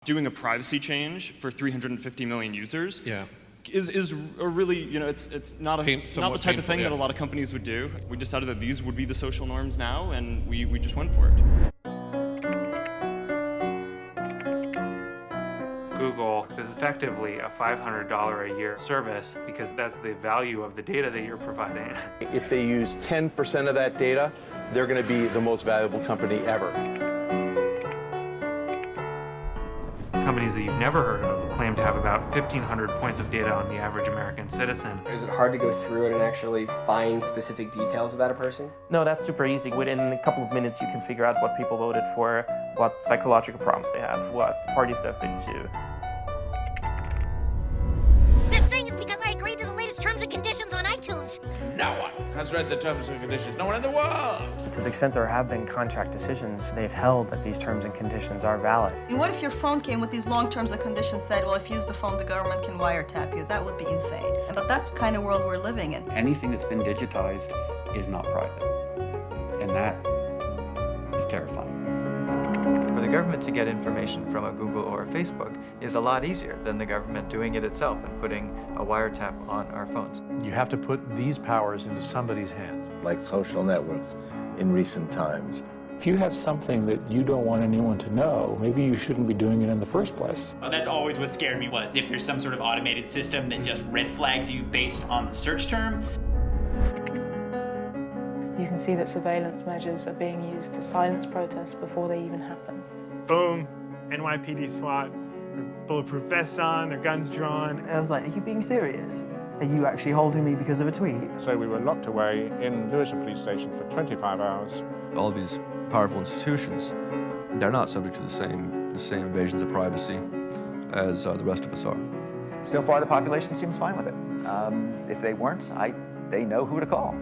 Doing a privacy change for 350 million users is a really, it's not the type of thing that a lot of companies would do. We decided that these would be the social norms now, and we just went for it. Google is effectively a $500 a year service because that's the value of the data that you're providing. If they use 10% of that data, they're going to be the most valuable company ever. Companies that you've never heard of claim to have about 1,500 points of data on the average American citizen. Is it hard to go through it and actually find specific details about a person? No, that's super easy. Within a couple of minutes, you can figure out what people voted for, what psychological problems they have, what parties they've been to. They're saying it's because I agreed to the latest terms and conditions on iTunes. No one has read the terms and conditions. No one in the world. To the extent there have been contract decisions, they've held that these terms and conditions are valid. And what if your phone came with these long terms and conditions said, well, if you use the phone, the government can wiretap you? That would be insane. But that's the kind of world we're living in. Anything that's been digitized is not private. And that is terrifying. For the government to get information from a Google or a Facebook is a lot easier than the government doing it itself and putting a wiretap on our phones. You have to put these powers into somebody's hands. Like social networks in recent times. If you have something that you don't want anyone to know, maybe you shouldn't be doing it in the first place. That's always what scared me, was if there's some sort of automated system that just red flags you based on the search term. You can see that surveillance measures are being used to silence protests before they even happen. Boom, NYPD SWAT, their bulletproof vests on, their guns drawn. I was like, are you being serious? Are you actually holding me because of a tweet? So we were locked away in Lewisham Police Station for 25 hours. All these powerful institutions, they're not subject to the same invasions of privacy as the rest of us are. So far, the population seems fine with it. If they weren't, they know who to call.